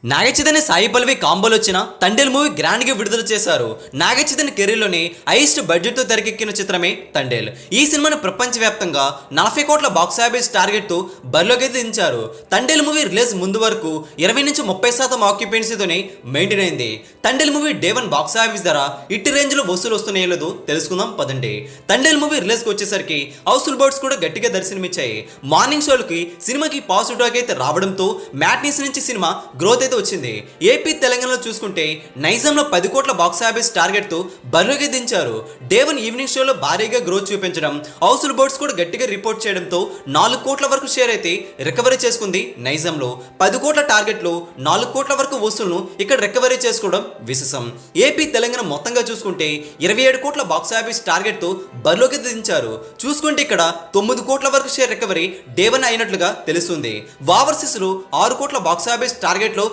నాగచైతన్య సాయి పల్లవి కాంబోలు వచ్చిన Thandel movie grand గా విడుదల చేశారు. నాగచైతన్య కెరీర్ లోని హైయెస్ట్ బడ్జెట్ తో తెరకెక్కిన చిత్రమే తండేల్. ఈ సినిమాను ప్రపంచవ్యాప్తంగా 40 కోట్ల బాక్స్ ఆఫీస్ టార్గెట్ తో బరిలోకి దించారు. తండేల్ మూవీ రిలీజ్ ముందు వరకు 20 నుంచి 30% ఆక్యుపెన్సీతోనే మెయింటైన్ అయింది. Thandel movie day 1 box office ధర ఇట్టి రేంజ్ లో వసూలు వస్తున్నాయో లేదో తెలుసుకుందాం పదండి. తండేల్ మూవీ రిలీజ్ కి వచ్చేసరికి హౌస్ఫుల్ బోర్డ్స్ కూడా గట్టిగా దర్శనమిచ్చాయి. మార్నింగ్ షోలకి సినిమాకి పాజిటివ్ టాక్ అయితే రావడంతో మ్యాట్నీస్ నుంచి సినిమా గ్రోత్ వచ్చింది. ఏపీ తెలంగాణలో చూసుకుంటే నైజాంలో 10 కోట్ల బాక్స్ ఆఫీస్ టార్గెట్ తో బరిలోకి దించారు. డే 1 ఈవినింగ్ షోలో భారీగా గ్రోత్ చూపించడం, హౌస్ఫుల్ బోర్డ్స్ కూడా గట్టిగా రిపోర్ట్ చేయడంతో 4 కోట్ల వరకు షేర్ అయితే రికవరీ చేసుకుంది. నైజాంలో 10 కోట్ల టార్గెట్ లో 4 కోట్ల వరకు వసూలును ఇక్కడ రికవరీ చేసుకోవడం విశేషం. ఏపీ తెలంగాణ మొత్తంగా చూసుకుంటే 27 కోట్ల బాక్స్ ఆఫీస్ టార్గెట్ తో బరిలోకి దించారు. చూసుకుంటే ఇక్కడ 9 కోట్ల వరకు షేర్ రికవరీ డే 1 అయినట్లుగా తెలుస్తుంది. ఓవర్సీస్ లో 6 కోట్ల బాక్స్ ఆఫీస్ టార్గెట్ లో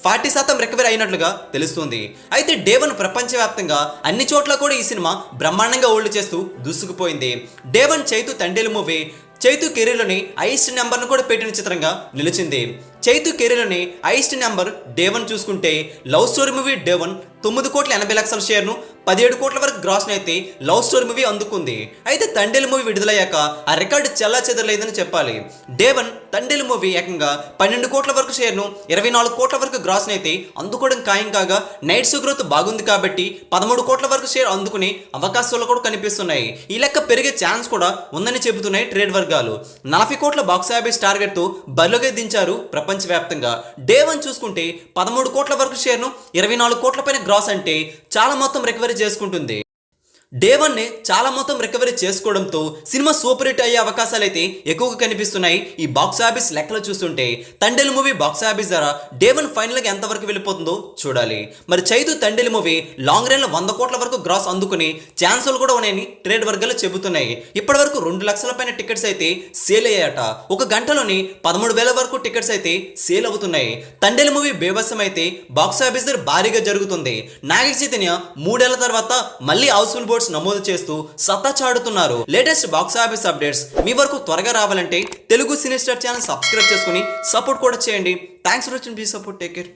40% రికవరీ అయినట్లుగా తెలుస్తుంది. అయితే డే 1 ప్రపంచవ్యాప్తంగా అన్ని చోట్ల కూడా ఈ సినిమా బ్రహ్మాండంగా హోల్డ్ చేస్తూ దూసుకుపోయింది. డే 1 చైతు తండేల్ మూవీ చైతు కెరీర్లోని హైయెస్ట్ నెంబర్ను కూడా పెట్టిన చిత్రంగా నిలిచింది. చైతు కెరీర్లోని హైయెస్ట్ నెంబర్ డే 1 చూసుకుంటే లవ్ స్టోరీ మూవీ డే 1 9 కోట్ల 80 లక్షల షేర్ను 17 కోట్ల వరకు గ్రాస్ను అయితే లవ్ స్టోరీ మూవీ అందుకుంది. అయితే తండేల్ మూవీ విడుదలయ్యాక ఆ రికార్డు చెల్లా చెదరలేదని చెప్పాలి. డే 1 తండేల్ మూవీ ఏకంగా 12 కోట్ల వరకు షేర్ను 24 కోట్ల వరకు గ్రాస్ను అయితే అందుకోవడం ఖాయం కాగా నైట్ షో గ్రోత్ బాగుంది కాబట్టి 13 కోట్ల వరకు షేర్ అందుకునే అవకాశాలు కూడా కనిపిస్తున్నాయి. ఈ లెక్క పెరిగే ఛాన్స్ కూడా ఉందని చెబుతున్నాయి ట్రేడ్ వర్గాలు. 40 కోట్ల బాక్స్ ఆఫీస్ టార్గెట్ తో బరిలోకి దించారు ప్రపంచవ్యాప్తంగా. డే 1 చూసుకుంటే 13 కోట్ల వరకు షేర్ను 24 కోట్ల పైన గ్రాస్ అంటే చాలా మొత్తం రికవరీ చేసుకుంటుంది. డే 1 చాలా మొత్తం రికవరీ చేసుకోవడంతో సినిమా సూపర్ హిట్ అయ్యే అవకాశాలు అయితే ఎక్కువగా కనిపిస్తున్నాయి. ఈ బాక్స్ ఆఫీస్ లెక్కలు చూస్తుంటే తండేల్ మూవీ బాక్స్ ఆఫీస్ ధర డే 1 ఫైనల్ గా ఎంతవరకు వెళ్ళిపోతుందో చూడాలి. మరి Chaitu Thandel movie long run లో 100 కోట్ల వరకు గ్రాస్ అందుకుని ఛాన్సులు కూడా ఉన్నాయని ట్రేడ్ వర్గాలు చెబుతున్నాయి. ఇప్పటి వరకు 2 లక్షల పైన టికెట్స్ అయితే సేల్ అయ్యాయట. ఒక గంటలోని 13,000 వరకు టికెట్స్ అయితే సేల్ అవుతున్నాయి. తండేల్ మూవీ బేబసం అయితే బాక్స్ ఆఫీస్ ధర భారీగా జరుగుతుంది. నాగ చైతన్య 3 ఏళ్ల తర్వాత మళ్ళీ హౌస్ఫుల్ బోర్డ్స్ నమోదు చేస్తూ సత్తా చాటుతున్నారు. లేటెస్ట్ బాక్స్ ఆఫీస్ అప్డేట్స్ మీ వరకు త్వరగా రావాలంటే Telugu cine star channel subscribe చేసుకుని సపోర్ట్ కూడా చేయండి. Thanks for watching. Please support. Take care.